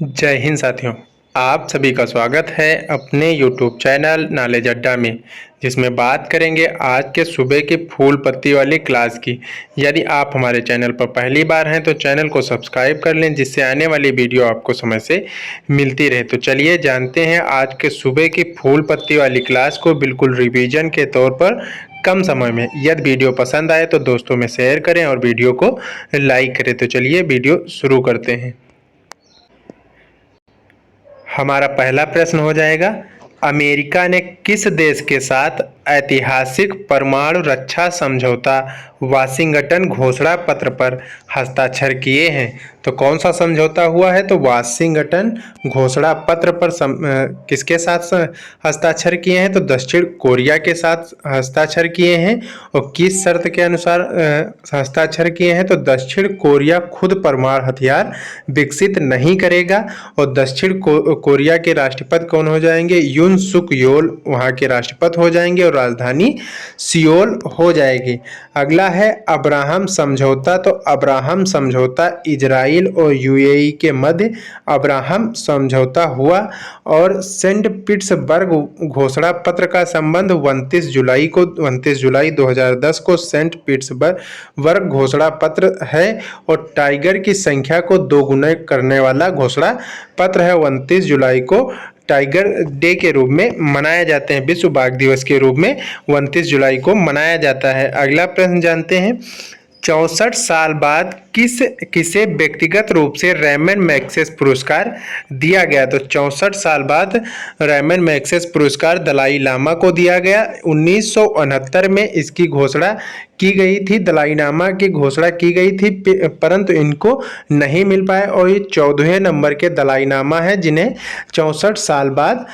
जय हिंद साथियों। आप सभी का स्वागत है अपने YouTube चैनल नॉलेज अड्डा में, जिसमें बात करेंगे आज के सुबह की फूल पत्ती वाली क्लास की। यदि आप हमारे चैनल पर पहली बार हैं तो चैनल को सब्सक्राइब कर लें, जिससे आने वाली वीडियो आपको समय से मिलती रहे। तो चलिए जानते हैं आज के सुबह की फूल पत्ती वाली क्लास को बिल्कुल रिवीजन के तौर पर कम समय में। यदि वीडियो पसंद आए तो दोस्तों में शेयर करें और वीडियो को लाइक करें। तो चलिए वीडियो शुरू करते हैं। हमारा पहला प्रश्न हो जाएगा, अमेरिका ने किस देश के साथ ऐतिहासिक परमाणु रक्षा समझौता वाशिंगटन घोषणा पत्र पर हस्ताक्षर किए हैं? तो कौन सा समझौता हुआ है? तो वाशिंगटन घोषणा पत्र पर किसके साथ हस्ताक्षर किए हैं? तो दक्षिण कोरिया के साथ हस्ताक्षर किए हैं। और किस शर्त के अनुसार हस्ताक्षर किए हैं? तो दक्षिण कोरिया खुद परमाणु हथियार विकसित नहीं करेगा। और दक्षिण कोरिया के राष्ट्रपति कौन हो जाएंगे? यून सुक योल वहाँ के राष्ट्रपति हो जाएंगे और राजधानी सियोल हो जाएगी। अगला है अब्राहम समझौता। तो अब्राहम समझौता इजराइल और यूएई के मध्य अब्राहम समझौता हुआ। और सेंट पीटर्सबर्ग घोषणा पत्र का संबंध 29 जुलाई 2010 को सेंट पीटर्सबर्ग घोषणा पत्र है। और टाइगर की संख्या को दोगुना करने वाला घोषणा पत्र है। 29 जुलाई को टाइगर डे के रूप में मनाया जाते हैं, विश्व बाघ दिवस के रूप में 29 जुलाई को मनाया जाता है। अगला प्रश्न जानते हैं, 64 साल बाद किसे व्यक्तिगत रूप से रैमन मैग्सेसे पुरस्कार दिया गया? तो 64 साल बाद रैमन मैग्सेसे पुरस्कार दलाई लामा को दिया गया। 1969 में इसकी घोषणा की गई थी, दलाई लामा की घोषणा की गई थी, परंतु इनको नहीं मिल पाया। और ये 14वें नंबर के दलाई लामा है जिन्हें 64 साल बाद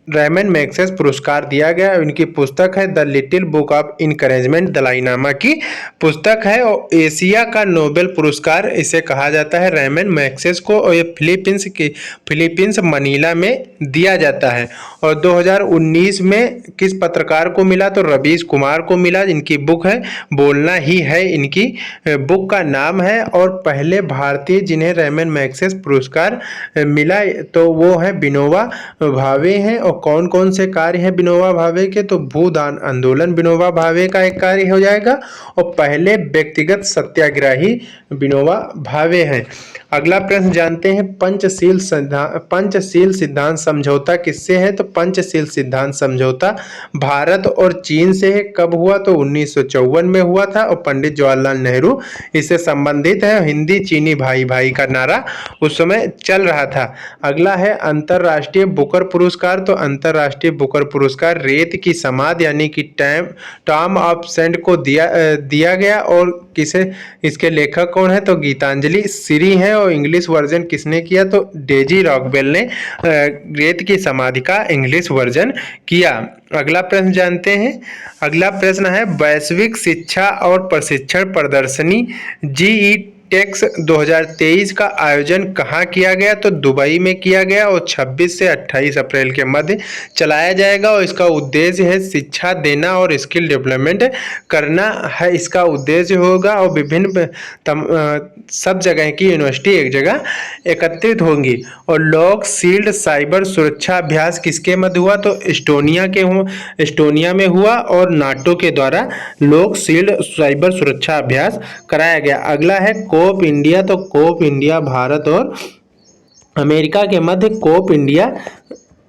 रैमन मैग्सेसे पुरस्कार दिया गया। इनकी पुस्तक है the little book of encouragement, Dalai Lama की पुस्तक है। और एशिया का नोबेल पुरस्कार इसे कहा जाता है रैमन मैग्सेसे को। और ये फिलीपींस मनीला में दिया जाता है। और 2019 में किस पत्रकार को मिला? तो रवीश कुमार को मिला। इनकी बुक है बोलना ही है, इनकी बुक का नाम है। और पहले भारतीय जिन्हें रैमन मैग्सेसे पुरस्कार मिला तो वो है विनोबा भावे हैं। और कौन कौन से कार्य हैं विनोबा भावे के? तो भूदान आंदोलन विनोबा भावे का एक कार्य हो जाएगा। और पहले व्यक्तिगत सत्याग्रही विनोबा भावे हैं। अगला प्रश्न जानते हैं, पंचशील सिद्धांत समझौता किससे है? तो पंचशील सिद्धांत समझौता भारत और चीन से है। कब हुआ? तो 1954 में हुआ था। और पंडित जवाहरलाल नेहरू इससे संबंधित है। हिंदी चीनी भाई भाई का नारा उस समय चल रहा था। अगला है अंतरराष्ट्रीय बुकर पुरस्कार। तो अंतरराष्ट्रीय बुकर पुरस्कार रेत की समाधि यानी कि टॉम ऑफ सैंड को दिया गया। और किसे, इसके लेखक कौन है? तो गीतांजलि श्री हैं। और इंग्लिश वर्जन किसने किया? तो डेजी रॉकवेल ने रेत की समाधि का इंग्लिश वर्जन किया। अगला प्रश्न जानते हैं। अगला प्रश्न है, वैश्विक शिक्षा और प्रशिक्षण प्रदर्शनी जीई टेक्स 2023 का आयोजन कहाँ किया गया? तो दुबई में किया गया। और 26 से 28 अप्रैल के मध्य चलाया जाएगा। और इसका उद्देश्य है शिक्षा देना और स्किल डेवलपमेंट करना है, इसका उद्देश्य होगा। और विभिन्न सब जगह की यूनिवर्सिटी एक जगह एकत्रित होंगी। और लॉक शील्ड साइबर सुरक्षा अभ्यास किसके मध्य हुआ? तो एस्टोनिया में हुआ। और नाटो के द्वारा लॉक शील्ड साइबर सुरक्षा अभ्यास कराया गया। अगला है कोप इंडिया। तो कोप इंडिया भारत और अमेरिका के मध्य कोप इंडिया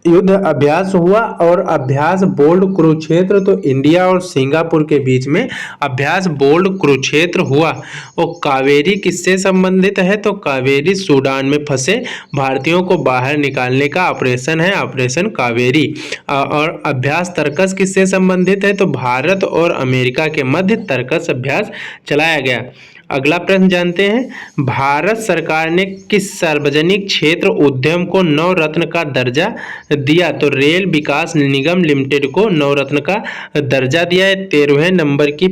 युद्ध अभ्यास हुआ। और अभ्यास बोल्ड कुरुक्षेत्र, तो इंडिया और सिंगापुर के बीच में अभ्यास बोल्ड कुरुक्षेत्र हुआ। और कावेरी किससे संबंधित है? तो कावेरी सूडान में फंसे भारतीयों को बाहर निकालने का ऑपरेशन है, ऑपरेशन कावेरी। और अभ्यास तर्कस किससे संबंधित है? तो भारत और अमेरिका के मध्य तर्कस अभ्यास चलाया गया। अगला प्रश्न जानते हैं, भारत सरकार ने किस सार्वजनिक क्षेत्र उद्यम को नवरत्न का दर्जा दिया? तो रेल विकास निगम लिमिटेड को नवरत्न का दर्जा दिया है। 13वें नंबर की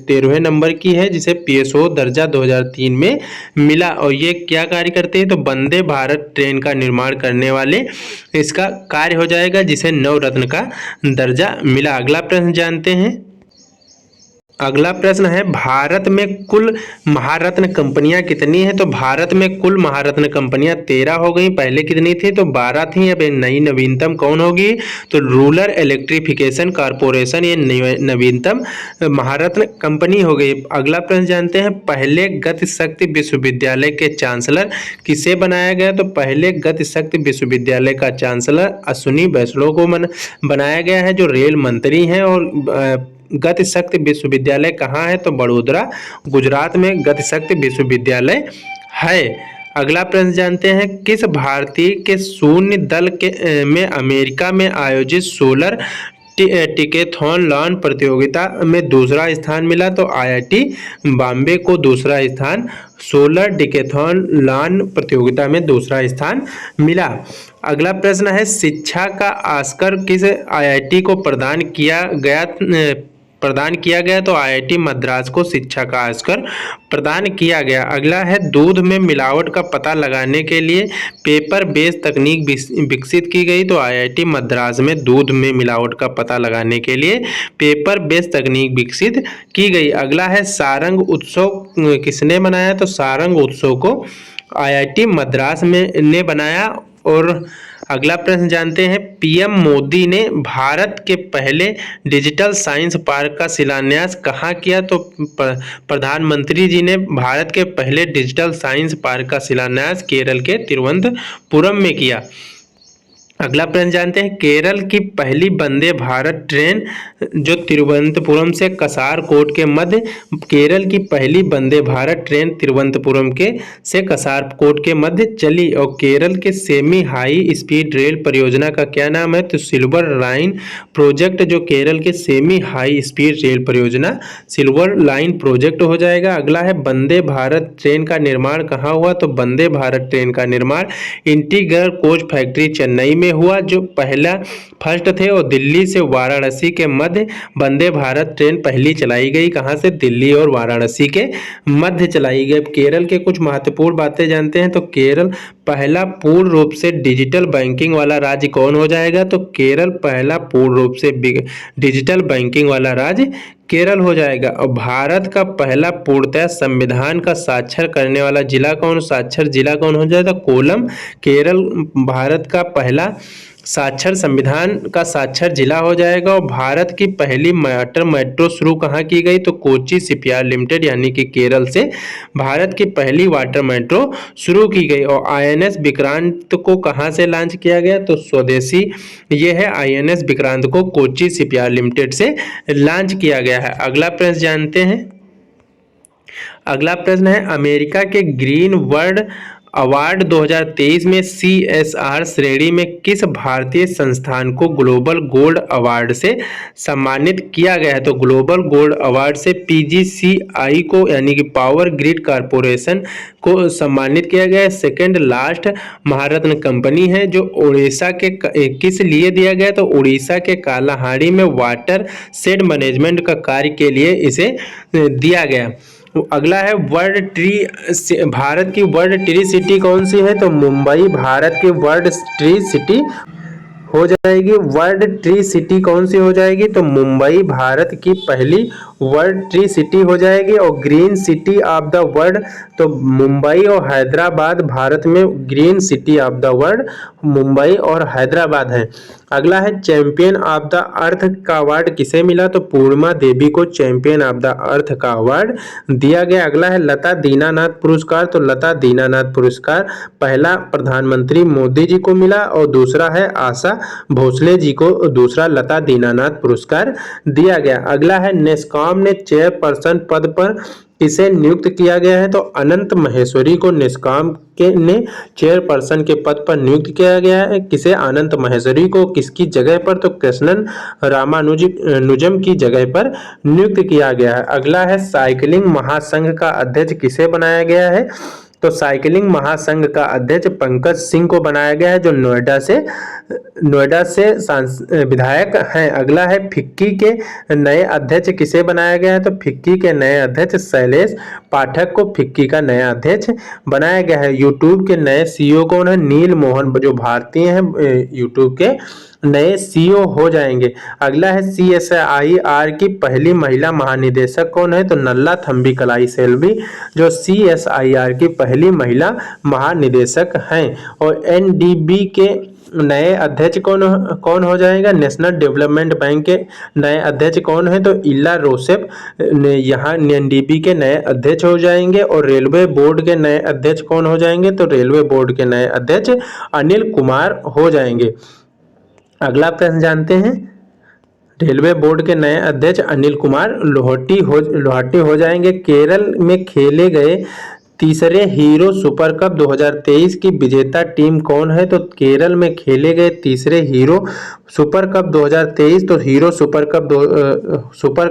13वें नंबर की है, जिसे पीएसओ दर्जा 2003 में मिला। और ये क्या कार्य करते हैं? तो वंदे भारत ट्रेन का निर्माण करने वाले इसका कार्य हो जाएगा, जिसे नवरत्न का दर्जा मिला। अगला प्रश्न जानते हैं, अगला प्रश्न है, भारत में कुल महारत्न कंपनियां कितनी हैं? तो भारत में कुल महारत्न कंपनियां 13 हो गई। पहले कितनी थी? तो 12 थी। अब नई नवीनतम कौन होगी? तो रूरल इलेक्ट्रिफिकेशन कॉरपोरेशन, ये नवीनतम महारत्न कंपनी हो गई। अगला प्रश्न जानते हैं, पहले गति शक्ति विश्वविद्यालय के चांसलर किसे बनाया गया? तो पहले गति शक्ति विश्वविद्यालय का चांसलर अश्विनी वैष्णव को बनाया गया है, जो रेल मंत्री हैं। और गति शक्ति विश्वविद्यालय कहाँ है? तो बड़ोदरा, गुजरात में गति शक्ति विश्वविद्यालय है। अगला प्रश्न जानते हैं, किस भारतीय के शून्य दल में अमेरिका में आयोजित सोलर टिकेथॉन लॉन प्रतियोगिता में दूसरा स्थान मिला? तो आईआईटी बॉम्बे को दूसरा स्थान सोलर डिकेथॉन लॉन प्रतियोगिता में दूसरा स्थान मिला। अगला प्रश्न है, शिक्षा का ऑस्कर किस आईआईटी को प्रदान किया गया? तो आईआईटी मद्रास को शिक्षा का ऑस्कर प्रदान किया गया। अगला है, दूध में मिलावट का पता लगाने के लिए पेपर बेस तकनीक विकसित की गई? तो आईआईटी मद्रास में दूध में मिलावट का पता लगाने के लिए पेपर बेस तकनीक विकसित की गई। अगला है, सारंग उत्सव किसने बनाया? तो सारंग उत्सव को आईआईटी मद्रास ने बनाया। और अगला प्रश्न जानते हैं, पीएम मोदी ने भारत के पहले डिजिटल साइंस पार्क का शिलान्यास कहाँ किया? तो प्रधानमंत्री जी ने भारत के पहले डिजिटल साइंस पार्क का शिलान्यास केरल के तिरुवनंतपुरम में किया। अगला प्रश्न जानते हैं, केरल की पहली वंदे भारत ट्रेन जो तिरुवनंतपुरम से कसारकोट के मध्य केरल की पहली वंदे भारत ट्रेन तिरुवनंतपुरम से कसारकोट के मध्य चली। और केरल के सेमी हाई स्पीड रेल परियोजना का क्या नाम है? तो सिल्वर लाइन प्रोजेक्ट, जो केरल के सेमी हाई स्पीड रेल परियोजना सिल्वर लाइन प्रोजेक्ट हो जाएगा। अगला है, वंदे भारत ट्रेन का निर्माण कहाँ हुआ? तो वंदे भारत ट्रेन का निर्माण इंटीग्रल कोच फैक्ट्री चेन्नई में हुआ, जो पहला फर्स्ट थे। और दिल्ली से वाराणसी के मध्य वंदे भारत ट्रेन पहली चलाई गई। कहाँ से? दिल्ली और वाराणसी के मध्य चलाई गई। केरल के कुछ महत्वपूर्ण बातें जानते हैं। तो केरल पहला पूर्ण रूप से डिजिटल बैंकिंग वाला राज्य कौन हो जाएगा? तो केरल पहला पूर्ण रूप से डिजिटल बैंकिंग वाला राज्य केरल हो जाएगा। और भारत का पहला पूर्णतः संविधान का साक्षर करने वाला जिला कौन? साक्षर जिला कौन हो जाएगा? कोलम। केरल भारत का पहला साक्षर संविधान का साक्षर जिला हो जाएगा। और भारत की पहली वाटर मेट्रो शुरू कहाँ की गई? तो कोची शिपयार्ड लिमिटेड, यानी कि केरल से भारत की पहली वाटर मेट्रो शुरू की गई। और आईएनएस विक्रांत को कहाँ से लॉन्च किया गया? तो स्वदेशी ये है, आईएनएस विक्रांत को कोची शिपयार्ड लिमिटेड से लॉन्च किया गया है। अगला प्रश्न जानते हैं, अगला प्रश्न है, अमेरिका के ग्रीन वर्ल्ड अवार्ड 2023 में CSR श्रेणी में किस भारतीय संस्थान को ग्लोबल गोल्ड अवार्ड से सम्मानित किया गया है? तो ग्लोबल गोल्ड अवार्ड से PGCI को, यानी कि पावर ग्रिड कॉरपोरेशन को सम्मानित किया गया है। सेकेंड लास्ट महारत्न कंपनी है, जो उड़ीसा के किस लिए दिया गया? तो उड़ीसा के कालाहांडी में वाटर शेड मैनेजमेंट का कार्य के लिए इसे दिया गया। अगला है, भारत की वर्ल्ड ट्री सिटी कौन सी है? तो मुंबई भारत की वर्ल्ड ट्री सिटी हो जाएगी। वर्ल्ड ट्री सिटी कौन सी हो जाएगी? तो मुंबई भारत की पहली वर्ल्ड ट्री सिटी हो जाएगी। और green city of the world, तो मुंबई और हैदराबाद भारत में green city of the world Mumbai और हैदराबाद है। अगला है, चैंपियन ऑफ द अर्थ का अवार्ड किसे मिला? तो पूर्णिमा देवी को चैंपियन ऑफ द अर्थ का अवार्ड दिया गया। अगला है, लता दीनानाथ पुरस्कार, तो लता दीनानाथ पुरस्कार पहला प्रधानमंत्री मोदी जी को मिला। और दूसरा है, आशा भोसले जी को दूसरा लता दीनानाथ पुरस्कार दिया गया। अगला है, नेस्कॉम ने चेयरपर्सन पद पर किसे नियुक्त किया गया है? तो अनंत महेश्वरी को नेस्कॉम ने चेयरपर्सन के पद पर नियुक्त किया गया है। किसे? अनंत महेश्वरी को। किसकी जगह पर? तो कृष्णन रामानुजम की जगह पर नियुक्त किया गया है। अगला है, साइकिलिंग महासंघ का अध्यक्ष किसे बनाया गया है? तो साइकिलिंग महासंघ का अध्यक्ष पंकज सिंह को बनाया गया है, जो नोएडा से नोएडा से विधायक हैं। अगला है फिक्की के नए अध्यक्ष किसे बनाया गया है? तो फिक्की के नए अध्यक्ष शैलेश पाठक को फिक्की का नया अध्यक्ष बनाया गया है। यूट्यूब के नए सीईओ कौन है? नील मोहन, जो भारतीय हैं यूट्यूब के नए सीईओ हो जाएंगे। अगला है CSIR की पहली महिला महानिदेशक कौन है? तो नल्ला थम्बी कलाई सेल्वी जो CSIR की पहली महिला महानिदेशक हैं। और NDB के नए अध्यक्ष कौन हो जाएगा? नेशनल डेवलपमेंट बैंक के नए अध्यक्ष कौन है? तो इला रोसेफ यहाँ NDB के नए अध्यक्ष हो जाएंगे। और रेलवे बोर्ड के नए अध्यक्ष कौन हो जाएंगे? तो रेलवे बोर्ड के नए अध्यक्ष अनिल कुमार हो जाएंगे। अगला प्रश्न जानते हैं। रेलवे बोर्ड के नए अध्यक्ष अनिल कुमार लोहाटी हो जाएंगे। केरल में खेले गए तीसरे हीरो सुपर कप 2023 की विजेता टीम कौन है? तो केरल में खेले गए तीसरे हीरो सुपर कप 2023, तो हीरो सुपर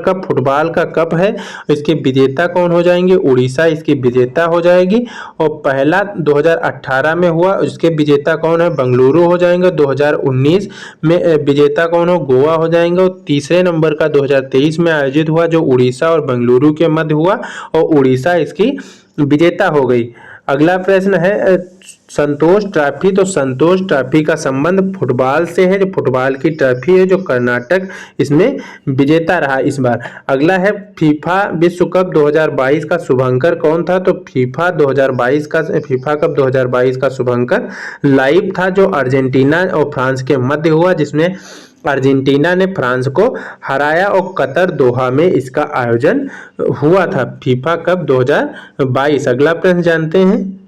कप फुटबॉल का कप है। इसके विजेता कौन हो जाएंगे? उड़ीसा इसकी विजेता हो जाएगी। और पहला 2018 में हुआ, इसके विजेता कौन है? बेंगलुरु हो जाएंगे। 2019 में विजेता कौन हो? गोवा हो जाएंगे। और तीसरे नंबर का 2023 में आयोजित हुआ जो उड़ीसा और बेंगलुरु के मध्य हुआ, और उड़ीसा इसकी विजेता हो गई। अगला प्रश्न है संतोष ट्रॉफी। तो संतोष ट्रॉफी का संबंध फुटबॉल से है, जो फुटबॉल की ट्रॉफी है, जो कर्नाटक इसमें विजेता रहा इस बार। अगला है फीफा विश्व कप 2022 का शुभंकर कौन था? तो फीफा कप 2022 का शुभंकर लाइव था, जो अर्जेंटीना और फ्रांस के मध्य हुआ, जिसमें अर्जेंटीना ने फ्रांस को हराया। और कतर दोहा में इसका आयोजन हुआ था, फीफा कप 2022। अगला प्रश्न जानते हैं।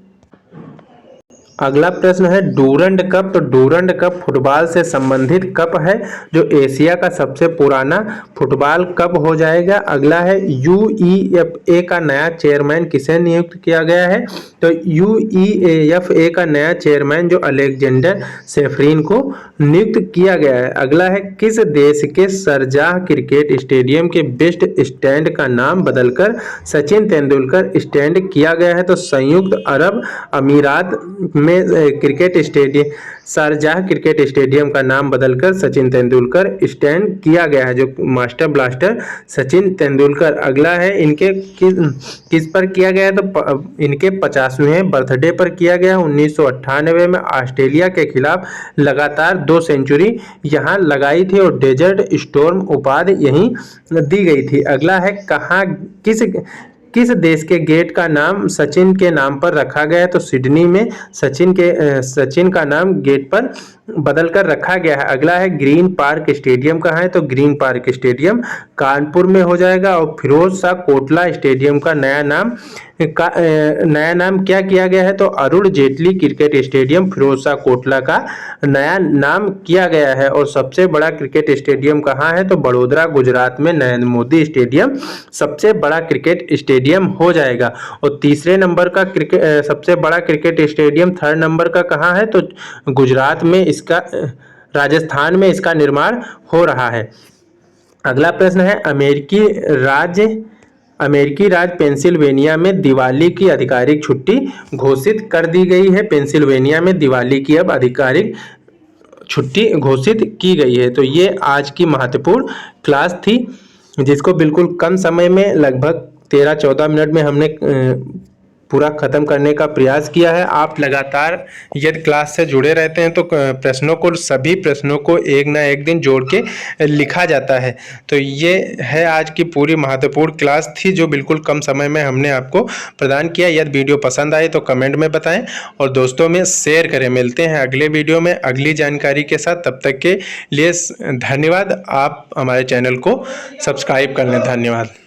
अगला प्रश्न है डूरंड कप। तो डूरंड कप फुटबॉल से संबंधित कप है, जो एशिया का सबसे पुराना फुटबॉल कप हो जाएगा। अगला है UEFA का नया चेयरमैन किसे नियुक्त किया गया है? तो UEFA का नया चेयरमैन जो अलेक्जेंडर सेफरीन को नियुक्त किया गया है। अगला है किस देश के शारजाह क्रिकेट स्टेडियम के बेस्ट स्टैंड का नाम बदलकर सचिन तेंदुलकर स्टैंड किया गया है? तो संयुक्त अरब अमीरात में cricket stadium Sharjah cricket stadium का नाम बदलकर सचिन तेंदुलकर स्टैंड किया गया है, जो मास्टर ब्लास्टर सचिन तेंदुलकर। अगला है इनके किस पर किया गया है? तो इनके 50वें बर्थडे पर किया गया। 1998 में ऑस्ट्रेलिया के खिलाफ लगातार 2 सेंचुरी यहाँ लगाई थी, और डेजर्ट स्टॉर्म उपाधि यहीं दी गई थी। अगला है कहाँ किस देश के गेट का नाम सचिन के नाम पर रखा गया है? तो सिडनी में सचिन का नाम गेट पर बदलकर रखा गया है। अगला है ग्रीन पार्क स्टेडियम कहाँ है? तो ग्रीन पार्क स्टेडियम कानपुर में हो जाएगा। और फिरोज शाह कोटला स्टेडियम का नया नाम क्या किया गया है? तो अरुण जेटली क्रिकेट स्टेडियम फिरोज शाह कोटला का नया नाम किया गया है। और सबसे बड़ा क्रिकेट स्टेडियम कहाँ है? तो बड़ोदरा गुजरात में नरेंद्र मोदी स्टेडियम सबसे बड़ा क्रिकेट स्टेडियम हो जाएगा। और तीसरे नंबर का सबसे बड़ा क्रिकेट स्टेडियम 3rd नंबर का कहाँ है? तो गुजरात में इसका राजस्थान में इसका निर्माण हो रहा है। अगला प्रश्न है अमेरिकी राज्य पेंसिल्वेनिया में दिवाली की आधिकारिक छुट्टी घोषित कर दी गई है। पेंसिल्वेनिया में दिवाली की अब आधिकारिक छुट्टी घोषित की गई है। तो ये आज की महत्वपूर्ण क्लास थी, जिसको बिल्कुल कम समय में लगभग 13-14 मिनट में हमने पूरा खत्म करने का प्रयास किया है। आप लगातार यदि क्लास से जुड़े रहते हैं तो सभी प्रश्नों को एक ना एक दिन जोड़ के लिखा जाता है। तो ये है आज की पूरी महत्वपूर्ण क्लास थी, जो बिल्कुल कम समय में हमने आपको प्रदान किया। यदि वीडियो पसंद आए तो कमेंट में बताएं और दोस्तों में शेयर करें। मिलते हैं अगले वीडियो में अगली जानकारी के साथ। तब तक के लिए धन्यवाद। आप हमारे चैनल को सब्सक्राइब कर लें। धन्यवाद।